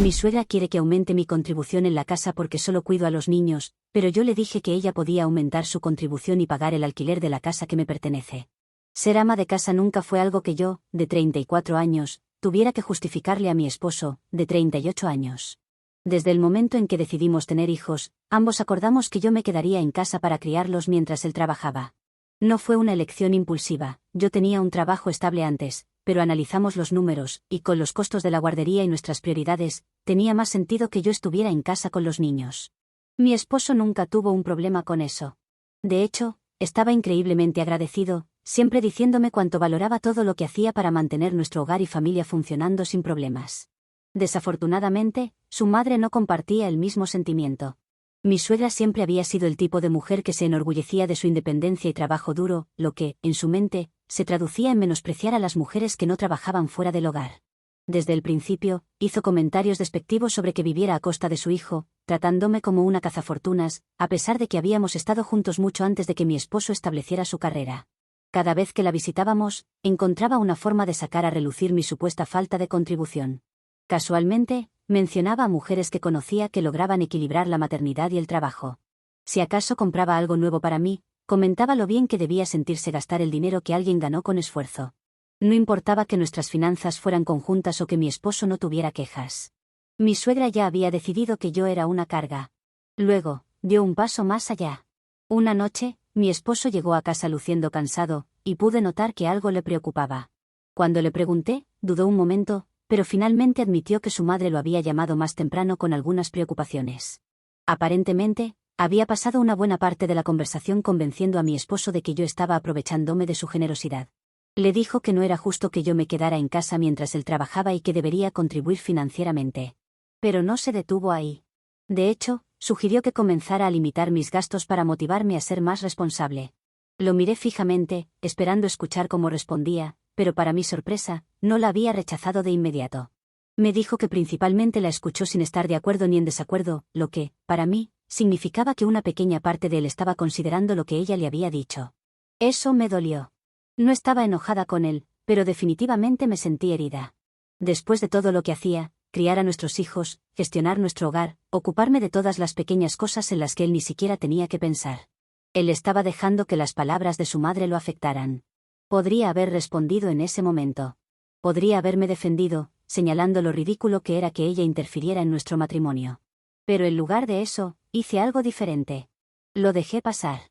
Mi suegra quiere que aumente mi contribución en la casa porque solo cuido a los niños, pero yo le dije que ella podía aumentar su contribución y pagar el alquiler de la casa que me pertenece. Ser ama de casa nunca fue algo que yo, de 34 años, tuviera que justificarle a mi esposo, de 38 años. Desde el momento en que decidimos tener hijos, ambos acordamos que yo me quedaría en casa para criarlos mientras él trabajaba. No fue una elección impulsiva, yo tenía un trabajo estable antes, pero analizamos los números, y con los costos de la guardería y nuestras prioridades, tenía más sentido que yo estuviera en casa con los niños. Mi esposo nunca tuvo un problema con eso. De hecho, estaba increíblemente agradecido, siempre diciéndome cuánto valoraba todo lo que hacía para mantener nuestro hogar y familia funcionando sin problemas. Desafortunadamente, su madre no compartía el mismo sentimiento. Mi suegra siempre había sido el tipo de mujer que se enorgullecía de su independencia y trabajo duro, lo que, en su mente, se traducía en menospreciar a las mujeres que no trabajaban fuera del hogar. Desde el principio, hizo comentarios despectivos sobre que viviera a costa de su hijo, tratándome como una cazafortunas, a pesar de que habíamos estado juntos mucho antes de que mi esposo estableciera su carrera. Cada vez que la visitábamos, encontraba una forma de sacar a relucir mi supuesta falta de contribución. Casualmente, mencionaba a mujeres que conocía que lograban equilibrar la maternidad y el trabajo. Si acaso compraba algo nuevo para mí, comentaba lo bien que debía sentirse gastar el dinero que alguien ganó con esfuerzo. No importaba que nuestras finanzas fueran conjuntas o que mi esposo no tuviera quejas. Mi suegra ya había decidido que yo era una carga. Luego, dio un paso más allá. Una noche, mi esposo llegó a casa luciendo cansado, y pude notar que algo le preocupaba. Cuando le pregunté, dudó un momento, pero finalmente admitió que su madre lo había llamado más temprano con algunas preocupaciones. Aparentemente, había pasado una buena parte de la conversación convenciendo a mi esposo de que yo estaba aprovechándome de su generosidad. Le dijo que no era justo que yo me quedara en casa mientras él trabajaba y que debería contribuir financieramente. Pero no se detuvo ahí. De hecho, sugirió que comenzara a limitar mis gastos para motivarme a ser más responsable. Lo miré fijamente, esperando escuchar cómo respondía, pero para mi sorpresa, no la había rechazado de inmediato. Me dijo que principalmente la escuchó sin estar de acuerdo ni en desacuerdo, lo que, para mí, significaba que una pequeña parte de él estaba considerando lo que ella le había dicho. Eso me dolió. No estaba enojada con él, pero definitivamente me sentí herida. Después de todo lo que hacía, criar a nuestros hijos, gestionar nuestro hogar, ocuparme de todas las pequeñas cosas en las que él ni siquiera tenía que pensar. Él estaba dejando que las palabras de su madre lo afectaran. Podría haber respondido en ese momento. Podría haberme defendido, señalando lo ridículo que era que ella interfiriera en nuestro matrimonio. Pero en lugar de eso, hice algo diferente. Lo dejé pasar.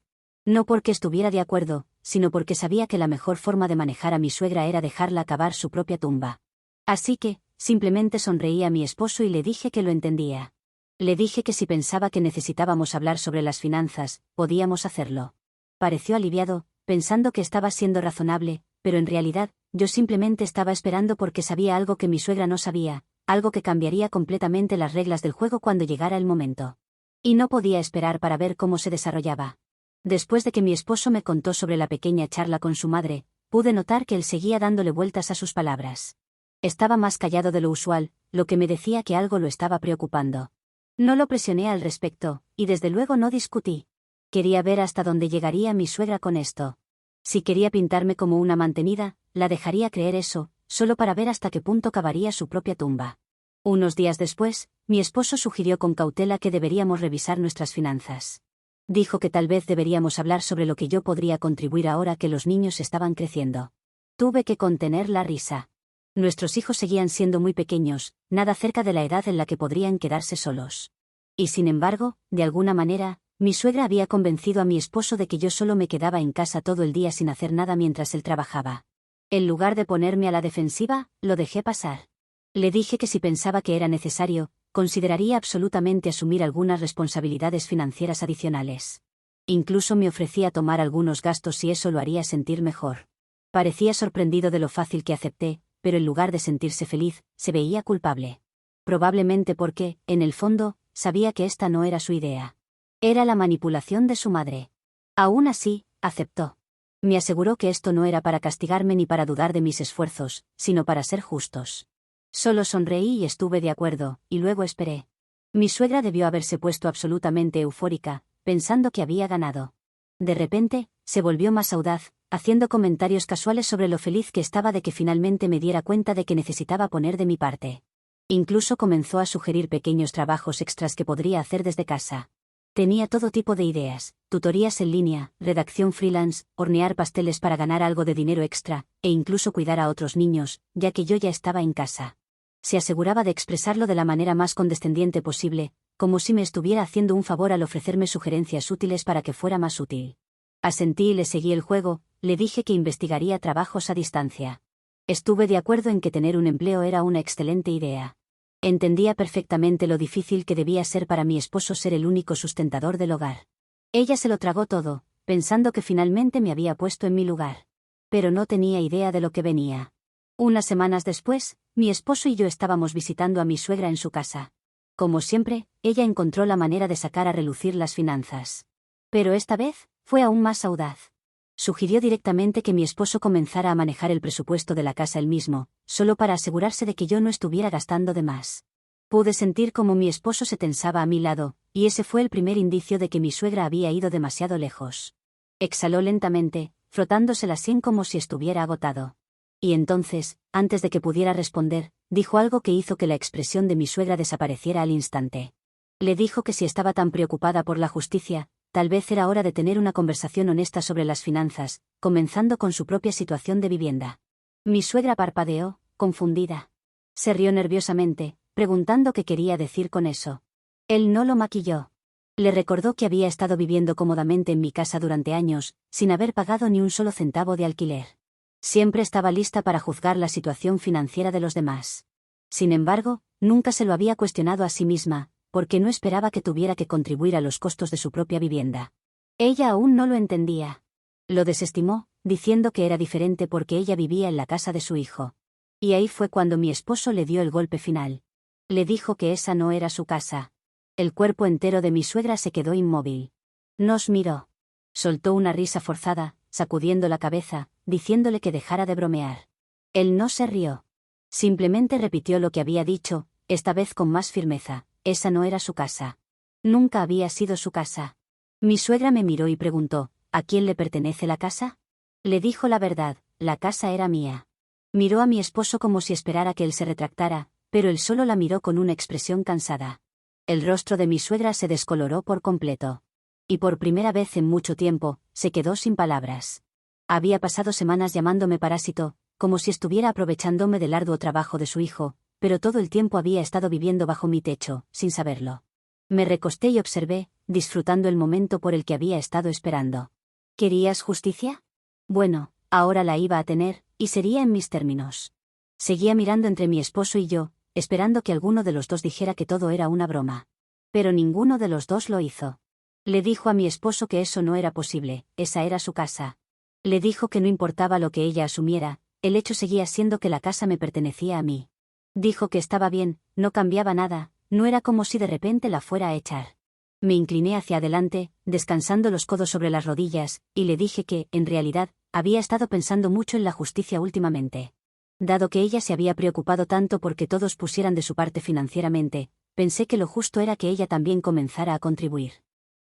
No porque estuviera de acuerdo, sino porque sabía que la mejor forma de manejar a mi suegra era dejarla cavar su propia tumba. Así que, simplemente sonreí a mi esposo y le dije que lo entendía. Le dije que si pensaba que necesitábamos hablar sobre las finanzas, podíamos hacerlo. Pareció aliviado, pensando que estaba siendo razonable, pero en realidad, yo simplemente estaba esperando porque sabía algo que mi suegra no sabía, algo que cambiaría completamente las reglas del juego cuando llegara el momento. Y no podía esperar para ver cómo se desarrollaba. Después de que mi esposo me contó sobre la pequeña charla con su madre, pude notar que él seguía dándole vueltas a sus palabras. Estaba más callado de lo usual, lo que me decía que algo lo estaba preocupando. No lo presioné al respecto, y desde luego no discutí. Quería ver hasta dónde llegaría mi suegra con esto. Si quería pintarme como una mantenida, la dejaría creer eso, solo para ver hasta qué punto cavaría su propia tumba. Unos días después, mi esposo sugirió con cautela que deberíamos revisar nuestras finanzas. Dijo que tal vez deberíamos hablar sobre lo que yo podría contribuir ahora que los niños estaban creciendo. Tuve que contener la risa. Nuestros hijos seguían siendo muy pequeños, nada cerca de la edad en la que podrían quedarse solos. Y sin embargo, de alguna manera, mi suegra había convencido a mi esposo de que yo solo me quedaba en casa todo el día sin hacer nada mientras él trabajaba. En lugar de ponerme a la defensiva, lo dejé pasar. Le dije que si pensaba que era necesario, consideraría absolutamente asumir algunas responsabilidades financieras adicionales. Incluso me ofrecía tomar algunos gastos si eso lo haría sentir mejor. Parecía sorprendido de lo fácil que acepté, pero en lugar de sentirse feliz, se veía culpable. Probablemente porque, en el fondo, sabía que esta no era su idea. Era la manipulación de su madre. Aún así, aceptó. Me aseguró que esto no era para castigarme ni para dudar de mis esfuerzos, sino para ser justos. Solo sonreí y estuve de acuerdo, y luego esperé. Mi suegra debió haberse puesto absolutamente eufórica, pensando que había ganado. De repente, se volvió más audaz, haciendo comentarios casuales sobre lo feliz que estaba de que finalmente me diera cuenta de que necesitaba poner de mi parte. Incluso comenzó a sugerir pequeños trabajos extras que podría hacer desde casa. Tenía todo tipo de ideas: tutorías en línea, redacción freelance, hornear pasteles para ganar algo de dinero extra, e incluso cuidar a otros niños, ya que yo ya estaba en casa. Se aseguraba de expresarlo de la manera más condescendiente posible, como si me estuviera haciendo un favor al ofrecerme sugerencias útiles para que fuera más útil. Asentí y le seguí el juego. Le dije que investigaría trabajos a distancia. Estuve de acuerdo en que tener un empleo era una excelente idea. Entendía perfectamente lo difícil que debía ser para mi esposo ser el único sustentador del hogar. Ella se lo tragó todo, pensando que finalmente me había puesto en mi lugar. Pero no tenía idea de lo que venía. Unas semanas después, mi esposo y yo estábamos visitando a mi suegra en su casa. Como siempre, ella encontró la manera de sacar a relucir las finanzas. Pero esta vez, fue aún más audaz. Sugirió directamente que mi esposo comenzara a manejar el presupuesto de la casa él mismo, solo para asegurarse de que yo no estuviera gastando de más. Pude sentir cómo mi esposo se tensaba a mi lado, y ese fue el primer indicio de que mi suegra había ido demasiado lejos. Exhaló lentamente, frotándose la sien como si estuviera agotado. Y entonces, antes de que pudiera responder, dijo algo que hizo que la expresión de mi suegra desapareciera al instante. Le dijo que si estaba tan preocupada por la justicia, tal vez era hora de tener una conversación honesta sobre las finanzas, comenzando con su propia situación de vivienda. Mi suegra parpadeó, confundida. Se rió nerviosamente, preguntando qué quería decir con eso. Él no lo maquilló. Le recordó que había estado viviendo cómodamente en mi casa durante años, sin haber pagado ni un solo centavo de alquiler. Siempre estaba lista para juzgar la situación financiera de los demás. Sin embargo, nunca se lo había cuestionado a sí misma, porque no esperaba que tuviera que contribuir a los costos de su propia vivienda. Ella aún no lo entendía. Lo desestimó, diciendo que era diferente porque ella vivía en la casa de su hijo. Y ahí fue cuando mi esposo le dio el golpe final. Le dijo que esa no era su casa. El cuerpo entero de mi suegra se quedó inmóvil. Nos miró. Soltó una risa forzada, sacudiendo la cabeza, diciéndole que dejara de bromear. Él no se rió. Simplemente repitió lo que había dicho, esta vez con más firmeza: esa no era su casa. Nunca había sido su casa. Mi suegra me miró y preguntó: ¿a quién le pertenece la casa? Le dijo la verdad: la casa era mía. Miró a mi esposo como si esperara que él se retractara, pero él solo la miró con una expresión cansada. El rostro de mi suegra se descoloró por completo. Y por primera vez en mucho tiempo, se quedó sin palabras. Había pasado semanas llamándome parásito, como si estuviera aprovechándome del arduo trabajo de su hijo, pero todo el tiempo había estado viviendo bajo mi techo, sin saberlo. Me recosté y observé, disfrutando el momento por el que había estado esperando. ¿Querías justicia? Bueno, ahora la iba a tener, y sería en mis términos. Seguía mirando entre mi esposo y yo, esperando que alguno de los dos dijera que todo era una broma. Pero ninguno de los dos lo hizo. Le dijo a mi esposo que eso no era posible, esa era su casa. Le dijo que no importaba lo que ella asumiera, el hecho seguía siendo que la casa me pertenecía a mí. Dijo que estaba bien, no cambiaba nada, no era como si de repente la fuera a echar. Me incliné hacia adelante, descansando los codos sobre las rodillas, y le dije que, en realidad, había estado pensando mucho en la justicia últimamente. Dado que ella se había preocupado tanto porque todos pusieran de su parte financieramente, pensé que lo justo era que ella también comenzara a contribuir.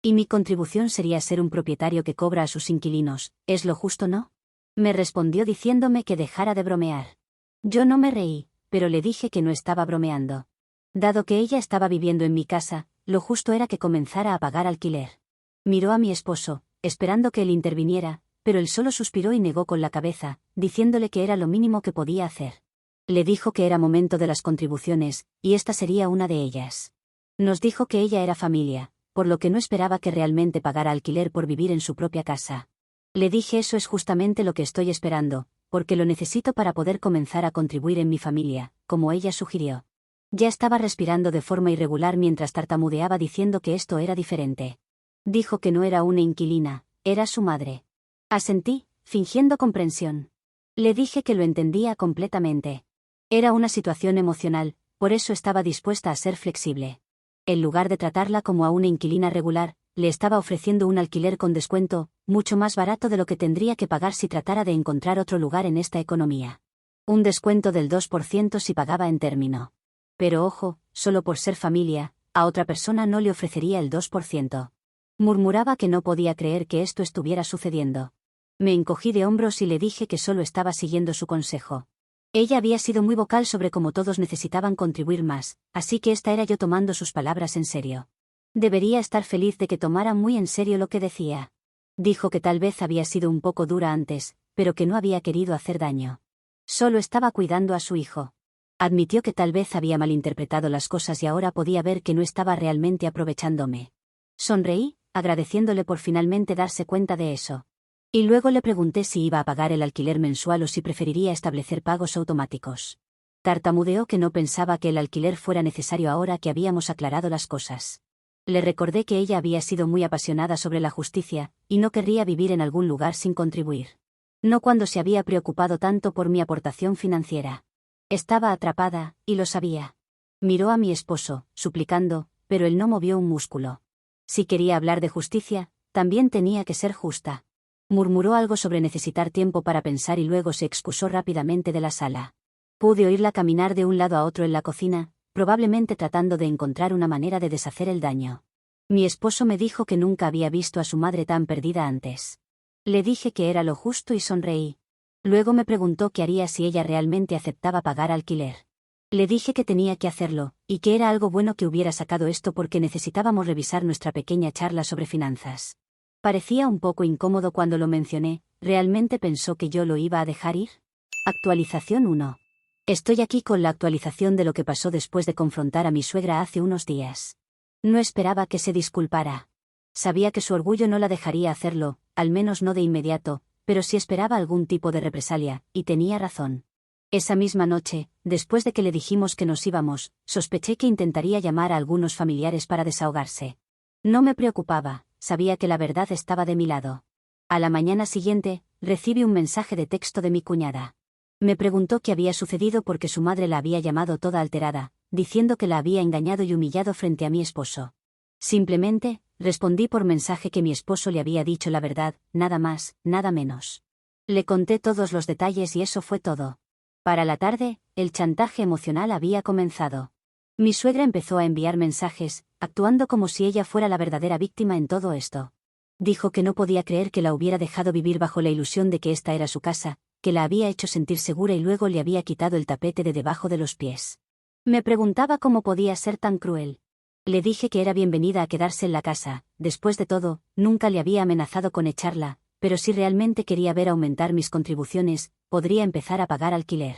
Y mi contribución sería ser un propietario que cobra a sus inquilinos, ¿es lo justo, no? Me respondió diciéndome que dejara de bromear. Yo no me reí, pero le dije que no estaba bromeando. Dado que ella estaba viviendo en mi casa, lo justo era que comenzara a pagar alquiler. Miró a mi esposo, esperando que él interviniera, pero él solo suspiró y negó con la cabeza, diciéndole que era lo mínimo que podía hacer. Le dijo que era momento de las contribuciones, y esta sería una de ellas. Nos dijo que ella era familia, por lo que no esperaba que realmente pagara alquiler por vivir en su propia casa. Le dije: eso es justamente lo que estoy esperando, porque lo necesito para poder comenzar a contribuir en mi familia, como ella sugirió. Ya estaba respirando de forma irregular mientras tartamudeaba diciendo que esto era diferente. Dijo que no era una inquilina, era su madre. Asentí, fingiendo comprensión. Le dije que lo entendía completamente. Era una situación emocional, por eso estaba dispuesta a ser flexible. En lugar de tratarla como a una inquilina regular, le estaba ofreciendo un alquiler con descuento, mucho más barato de lo que tendría que pagar si tratara de encontrar otro lugar en esta economía. Un descuento del 2% si pagaba en término. Pero ojo, solo por ser familia, a otra persona no le ofrecería el 2%. Murmuraba que no podía creer que esto estuviera sucediendo. Me encogí de hombros y le dije que solo estaba siguiendo su consejo. Ella había sido muy vocal sobre cómo todos necesitaban contribuir más, así que esta era yo tomando sus palabras en serio. Debería estar feliz de que tomara muy en serio lo que decía. Dijo que tal vez había sido un poco dura antes, pero que no había querido hacer daño. Solo estaba cuidando a su hijo. Admitió que tal vez había malinterpretado las cosas y ahora podía ver que no estaba realmente aprovechándome. Sonreí, agradeciéndole por finalmente darse cuenta de eso. Y luego le pregunté si iba a pagar el alquiler mensual o si preferiría establecer pagos automáticos. Tartamudeó que no pensaba que el alquiler fuera necesario ahora que habíamos aclarado las cosas. Le recordé que ella había sido muy apasionada sobre la justicia, y no querría vivir en algún lugar sin contribuir. No cuando se había preocupado tanto por mi aportación financiera. Estaba atrapada, y lo sabía. Miró a mi esposo, suplicando, pero él no movió un músculo. Si quería hablar de justicia, también tenía que ser justa. Murmuró algo sobre necesitar tiempo para pensar y luego se excusó rápidamente de la sala. Pude oírla caminar de un lado a otro en la cocina, probablemente tratando de encontrar una manera de deshacer el daño. Mi esposo me dijo que nunca había visto a su madre tan perdida antes. Le dije que era lo justo y sonreí. Luego me preguntó qué haría si ella realmente aceptaba pagar alquiler. Le dije que tenía que hacerlo, y que era algo bueno que hubiera sacado esto porque necesitábamos revisar nuestra pequeña charla sobre finanzas. Parecía un poco incómodo cuando lo mencioné. ¿Realmente pensó que yo lo iba a dejar ir? Actualización 1. Estoy aquí con la actualización de lo que pasó después de confrontar a mi suegra hace unos días. No esperaba que se disculpara. Sabía que su orgullo no la dejaría hacerlo, al menos no de inmediato, pero sí esperaba algún tipo de represalia, y tenía razón. Esa misma noche, después de que le dijimos que nos íbamos, sospeché que intentaría llamar a algunos familiares para desahogarse. No me preocupaba, sabía que la verdad estaba de mi lado. A la mañana siguiente, recibí un mensaje de texto de mi cuñada. Me preguntó qué había sucedido porque su madre la había llamado toda alterada, diciendo que la había engañado y humillado frente a mi esposo. Simplemente, respondí por mensaje que mi esposo le había dicho la verdad, nada más, nada menos. Le conté todos los detalles y eso fue todo. Para la tarde, el chantaje emocional había comenzado. Mi suegra empezó a enviar mensajes, actuando como si ella fuera la verdadera víctima en todo esto. Dijo que no podía creer que la hubiera dejado vivir bajo la ilusión de que esta era su casa, que la había hecho sentir segura y luego le había quitado el tapete de debajo de los pies. Me preguntaba cómo podía ser tan cruel. Le dije que era bienvenida a quedarse en la casa, después de todo, nunca le había amenazado con echarla, pero si realmente quería ver aumentar mis contribuciones, podría empezar a pagar alquiler.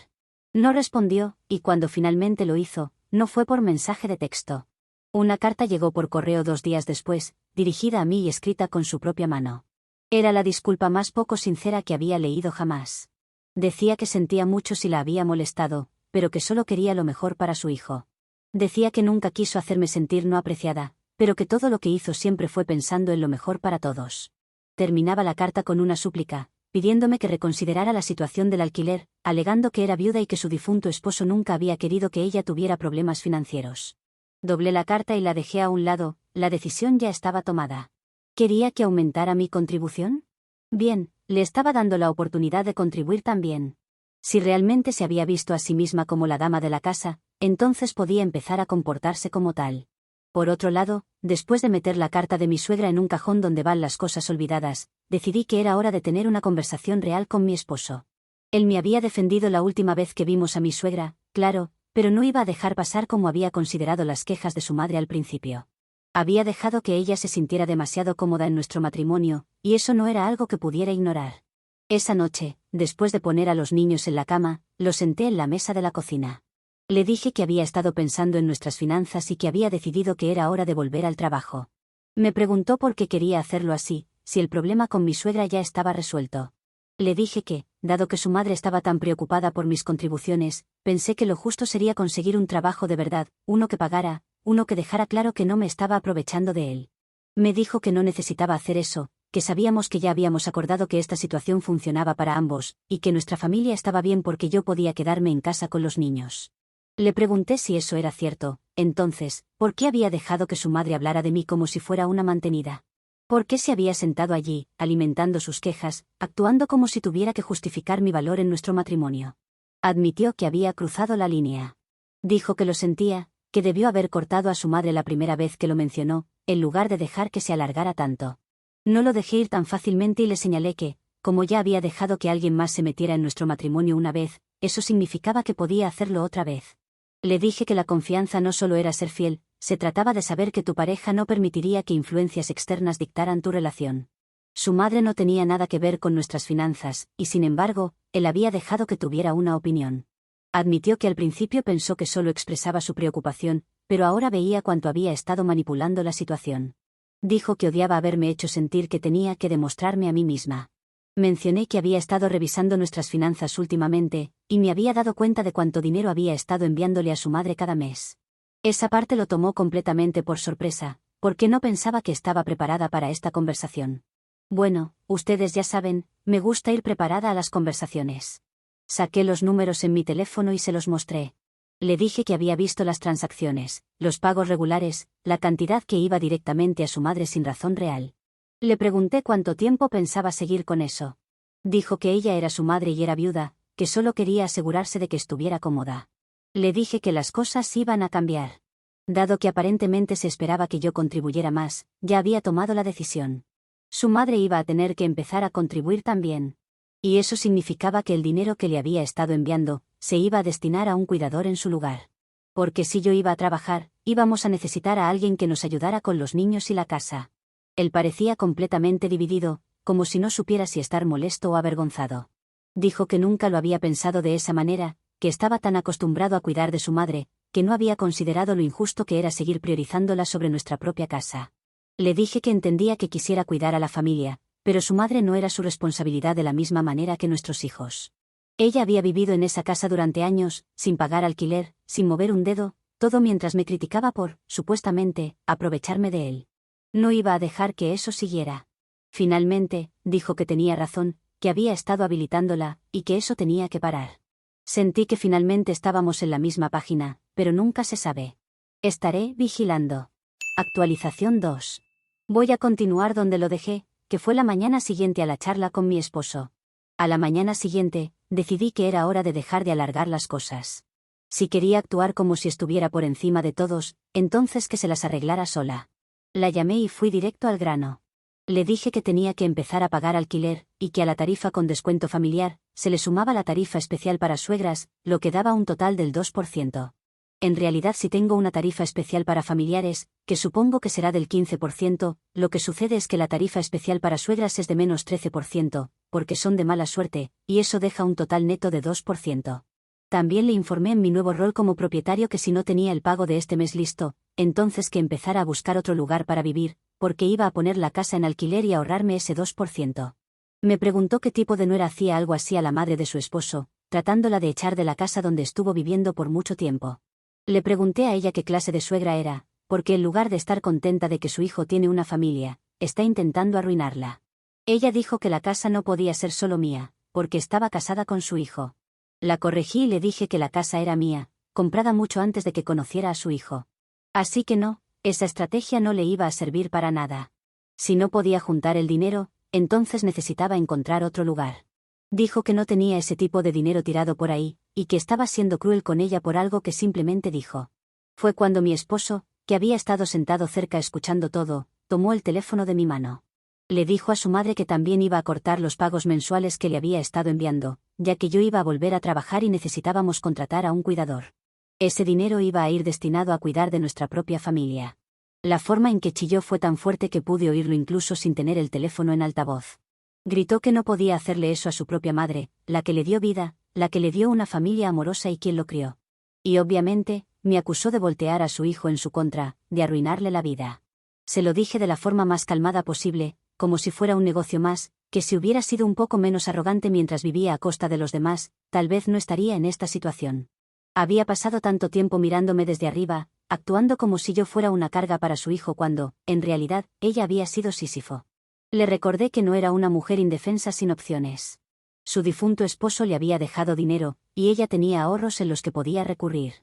No respondió, y cuando finalmente lo hizo, no fue por mensaje de texto. Una carta llegó por correo 2 días después, dirigida a mí y escrita con su propia mano. Era la disculpa más poco sincera que había leído jamás. Decía que sentía mucho si la había molestado, pero que solo quería lo mejor para su hijo. Decía que nunca quiso hacerme sentir no apreciada, pero que todo lo que hizo siempre fue pensando en lo mejor para todos. Terminaba la carta con una súplica, pidiéndome que reconsiderara la situación del alquiler, alegando que era viuda y que su difunto esposo nunca había querido que ella tuviera problemas financieros. Doblé la carta y la dejé a un lado, la decisión ya estaba tomada. ¿Quería que aumentara mi contribución? Bien, le estaba dando la oportunidad de contribuir también. Si realmente se había visto a sí misma como la dama de la casa, entonces podía empezar a comportarse como tal. Por otro lado, después de meter la carta de mi suegra en un cajón donde van las cosas olvidadas, decidí que era hora de tener una conversación real con mi esposo. Él me había defendido la última vez que vimos a mi suegra, claro, pero no iba a dejar pasar como había considerado las quejas de su madre al principio. Había dejado que ella se sintiera demasiado cómoda en nuestro matrimonio, y eso no era algo que pudiera ignorar. Esa noche, después de poner a los niños en la cama, los senté en la mesa de la cocina. Le dije que había estado pensando en nuestras finanzas y que había decidido que era hora de volver al trabajo. Me preguntó por qué quería hacerlo así, si el problema con mi suegra ya estaba resuelto. Le dije que, dado que su madre estaba tan preocupada por mis contribuciones, pensé que lo justo sería conseguir un trabajo de verdad, uno que pagara, uno que dejara claro que no me estaba aprovechando de él. Me dijo que no necesitaba hacer eso, que sabíamos que ya habíamos acordado que esta situación funcionaba para ambos, y que nuestra familia estaba bien porque yo podía quedarme en casa con los niños. Le pregunté si eso era cierto, entonces, ¿por qué había dejado que su madre hablara de mí como si fuera una mantenida? ¿Por qué se había sentado allí, alimentando sus quejas, actuando como si tuviera que justificar mi valor en nuestro matrimonio? Admitió que había cruzado la línea. Dijo que lo sentía, que debió haber cortado a su madre la primera vez que lo mencionó, en lugar de dejar que se alargara tanto. No lo dejé ir tan fácilmente y le señalé que, como ya había dejado que alguien más se metiera en nuestro matrimonio una vez, eso significaba que podía hacerlo otra vez. Le dije que la confianza no solo era ser fiel, se trataba de saber que tu pareja no permitiría que influencias externas dictaran tu relación. Su madre no tenía nada que ver con nuestras finanzas, y sin embargo, él había dejado que tuviera una opinión. Admitió que al principio pensó que solo expresaba su preocupación, pero ahora veía cuánto había estado manipulando la situación. Dijo que odiaba haberme hecho sentir que tenía que demostrarme a mí misma. Mencioné que había estado revisando nuestras finanzas últimamente, y me había dado cuenta de cuánto dinero había estado enviándole a su madre cada mes. Esa parte lo tomó completamente por sorpresa, porque no pensaba que estaba preparada para esta conversación. Bueno, ustedes ya saben, me gusta ir preparada a las conversaciones. Saqué los números en mi teléfono y se los mostré. Le dije que había visto las transacciones, los pagos regulares, la cantidad que iba directamente a su madre sin razón real. Le pregunté cuánto tiempo pensaba seguir con eso. Dijo que ella era su madre y era viuda, que solo quería asegurarse de que estuviera cómoda. Le dije que las cosas iban a cambiar. Dado que aparentemente se esperaba que yo contribuyera más, ya había tomado la decisión. Su madre iba a tener que empezar a contribuir también. Y eso significaba que el dinero que le había estado enviando, se iba a destinar a un cuidador en su lugar. Porque si yo iba a trabajar, íbamos a necesitar a alguien que nos ayudara con los niños y la casa. Él parecía completamente dividido, como si no supiera si estar molesto o avergonzado. Dijo que nunca lo había pensado de esa manera, que estaba tan acostumbrado a cuidar de su madre, que no había considerado lo injusto que era seguir priorizándola sobre nuestra propia casa. Le dije que entendía que quisiera cuidar a la familia, pero su madre no era su responsabilidad de la misma manera que nuestros hijos. Ella había vivido en esa casa durante años, sin pagar alquiler, sin mover un dedo, todo mientras me criticaba por, supuestamente, aprovecharme de él. No iba a dejar que eso siguiera. Finalmente, dijo que tenía razón, que había estado habilitándola, y que eso tenía que parar. Sentí que finalmente estábamos en la misma página, pero nunca se sabe. Estaré vigilando. Actualización 2. Voy a continuar donde lo dejé, que fue la mañana siguiente a la charla con mi esposo. A la mañana siguiente, decidí que era hora de dejar de alargar las cosas. Si quería actuar como si estuviera por encima de todos, entonces que se las arreglara sola. La llamé y fui directo al grano. Le dije que tenía que empezar a pagar alquiler, y que a la tarifa con descuento familiar, se le sumaba la tarifa especial para suegras, lo que daba un total del 2%. En realidad si tengo una tarifa especial para familiares, que supongo que será del 15%, lo que sucede es que la tarifa especial para suegras es de menos 13%, porque son de mala suerte, y eso deja un total neto de 2%. También le informé en mi nuevo rol como propietario que si no tenía el pago de este mes listo, entonces que empezara a buscar otro lugar para vivir, porque iba a poner la casa en alquiler y ahorrarme ese 2%. Me preguntó qué tipo de nuera hacía algo así a la madre de su esposo, tratándola de echar de la casa donde estuvo viviendo por mucho tiempo. Le pregunté a ella qué clase de suegra era, porque en lugar de estar contenta de que su hijo tiene una familia, está intentando arruinarla. Ella dijo que la casa no podía ser solo mía, porque estaba casada con su hijo. La corregí y le dije que la casa era mía, comprada mucho antes de que conociera a su hijo. Así que no, esa estrategia no le iba a servir para nada. Si no podía juntar el dinero, entonces necesitaba encontrar otro lugar. Dijo que no tenía ese tipo de dinero tirado por ahí, y que estaba siendo cruel con ella por algo que simplemente dijo. Fue cuando mi esposo, que había estado sentado cerca escuchando todo, tomó el teléfono de mi mano. Le dijo a su madre que también iba a cortar los pagos mensuales que le había estado enviando, ya que yo iba a volver a trabajar y necesitábamos contratar a un cuidador. Ese dinero iba a ir destinado a cuidar de nuestra propia familia. La forma en que chilló fue tan fuerte que pude oírlo incluso sin tener el teléfono en altavoz. Gritó que no podía hacerle eso a su propia madre, la que le dio vida, la que le dio una familia amorosa y quien lo crió. Y obviamente, me acusó de voltear a su hijo en su contra, de arruinarle la vida. Se lo dije de la forma más calmada posible, como si fuera un negocio más, que si hubiera sido un poco menos arrogante mientras vivía a costa de los demás, tal vez no estaría en esta situación. Había pasado tanto tiempo mirándome desde arriba, actuando como si yo fuera una carga para su hijo cuando, en realidad, ella había sido Sísifo. Le recordé que no era una mujer indefensa sin opciones. Su difunto esposo le había dejado dinero, y ella tenía ahorros en los que podía recurrir.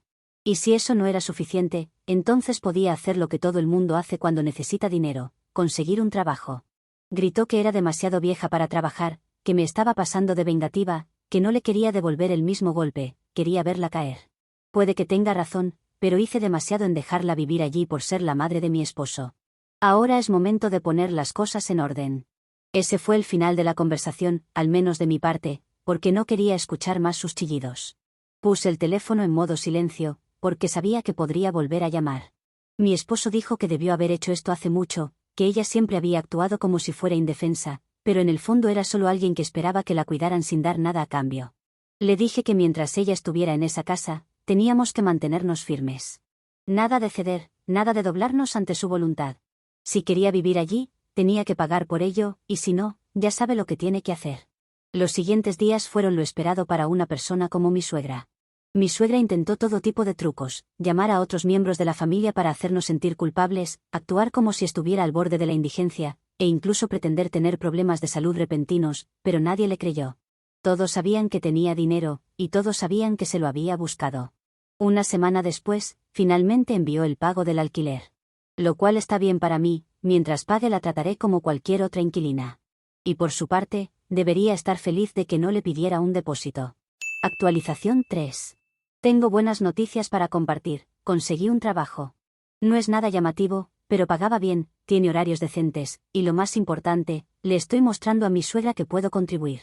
Y si eso no era suficiente, entonces podía hacer lo que todo el mundo hace cuando necesita dinero, conseguir un trabajo. Gritó que era demasiado vieja para trabajar, que me estaba pasando de vengativa, que no le quería devolver el mismo golpe, quería verla caer. Puede que tenga razón, pero hice demasiado en dejarla vivir allí por ser la madre de mi esposo. Ahora es momento de poner las cosas en orden. Ese fue el final de la conversación, al menos de mi parte, porque no quería escuchar más sus chillidos. Puse el teléfono en modo silencio, porque sabía que podría volver a llamar. Mi esposo dijo que debió haber hecho esto hace mucho, que ella siempre había actuado como si fuera indefensa, pero en el fondo era solo alguien que esperaba que la cuidaran sin dar nada a cambio. Le dije que mientras ella estuviera en esa casa, teníamos que mantenernos firmes. Nada de ceder, nada de doblarnos ante su voluntad. Si quería vivir allí, tenía que pagar por ello, y si no, ya sabe lo que tiene que hacer. Los siguientes días fueron lo esperado para una persona como mi suegra. Mi suegra intentó todo tipo de trucos, llamar a otros miembros de la familia para hacernos sentir culpables, actuar como si estuviera al borde de la indigencia, e incluso pretender tener problemas de salud repentinos, pero nadie le creyó. Todos sabían que tenía dinero, y todos sabían que se lo había buscado. Una semana después, finalmente envió el pago del alquiler. Lo cual está bien para mí, mientras pague la trataré como cualquier otra inquilina. Y por su parte, debería estar feliz de que no le pidiera un depósito. Actualización 3. Tengo buenas noticias para compartir, conseguí un trabajo. No es nada llamativo, pero pagaba bien, tiene horarios decentes, y lo más importante, le estoy mostrando a mi suegra que puedo contribuir.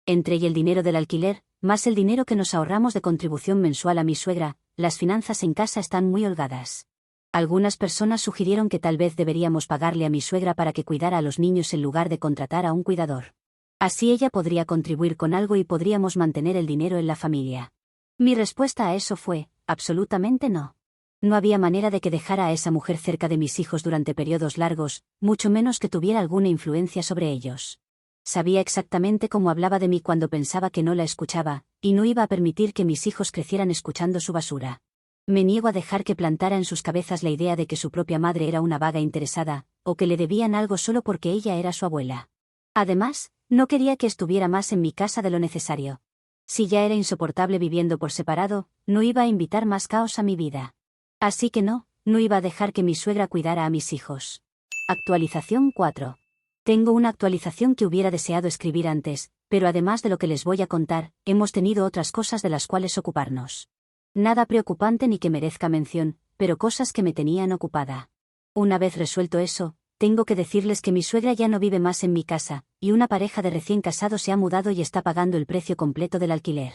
Entre y el dinero del alquiler, más el dinero que nos ahorramos de contribución mensual a mi suegra, las finanzas en casa están muy holgadas. Algunas personas sugirieron que tal vez deberíamos pagarle a mi suegra para que cuidara a los niños en lugar de contratar a un cuidador. Así ella podría contribuir con algo y podríamos mantener el dinero en la familia. Mi respuesta a eso fue, absolutamente no. No había manera de que dejara a esa mujer cerca de mis hijos durante periodos largos, mucho menos que tuviera alguna influencia sobre ellos. Sabía exactamente cómo hablaba de mí cuando pensaba que no la escuchaba, y no iba a permitir que mis hijos crecieran escuchando su basura. Me niego a dejar que plantara en sus cabezas la idea de que su propia madre era una vaga interesada, o que le debían algo solo porque ella era su abuela. Además, no quería que estuviera más en mi casa de lo necesario. Si ya era insoportable viviendo por separado, no iba a invitar más caos a mi vida. Así que no iba a dejar que mi suegra cuidara a mis hijos. Actualización 4. Tengo una actualización que hubiera deseado escribir antes, pero además de lo que les voy a contar, hemos tenido otras cosas de las cuales ocuparnos. Nada preocupante ni que merezca mención, pero cosas que me tenían ocupada. Una vez resuelto eso, tengo que decirles que mi suegra ya no vive más en mi casa, y una pareja de recién casados se ha mudado y está pagando el precio completo del alquiler.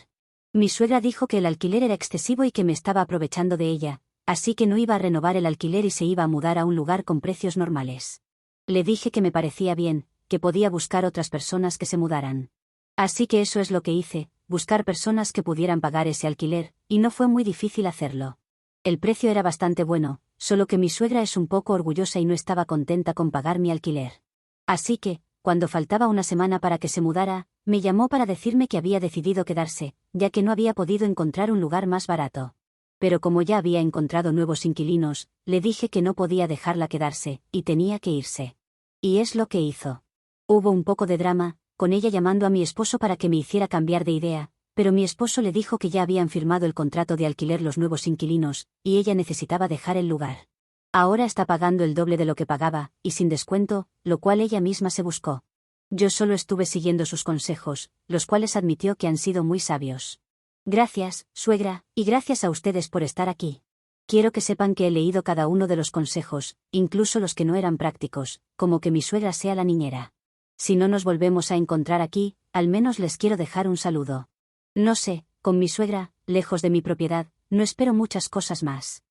Mi suegra dijo que el alquiler era excesivo y que me estaba aprovechando de ella, así que no iba a renovar el alquiler y se iba a mudar a un lugar con precios normales. Le dije que me parecía bien, que podía buscar otras personas que se mudaran. Así que eso es lo que hice, buscar personas que pudieran pagar ese alquiler, y no fue muy difícil hacerlo. El precio era bastante bueno, solo que mi suegra es un poco orgullosa y no estaba contenta con pagar mi alquiler. Así que, cuando faltaba una semana para que se mudara, me llamó para decirme que había decidido quedarse, ya que no había podido encontrar un lugar más barato. Pero como ya había encontrado nuevos inquilinos, le dije que no podía dejarla quedarse, y tenía que irse. Y es lo que hizo. Hubo un poco de drama, con ella llamando a mi esposo para que me hiciera cambiar de idea, pero mi esposo le dijo que ya habían firmado el contrato de alquiler los nuevos inquilinos, y ella necesitaba dejar el lugar. Ahora está pagando el doble de lo que pagaba, y sin descuento, lo cual ella misma se buscó. Yo solo estuve siguiendo sus consejos, los cuales admitió que han sido muy sabios. Gracias, suegra, y gracias a ustedes por estar aquí. Quiero que sepan que he leído cada uno de los consejos, incluso los que no eran prácticos, como que mi suegra sea la niñera. Si no nos volvemos a encontrar aquí, al menos les quiero dejar un saludo. No sé, con mi suegra, lejos de mi propiedad, no espero muchas cosas más.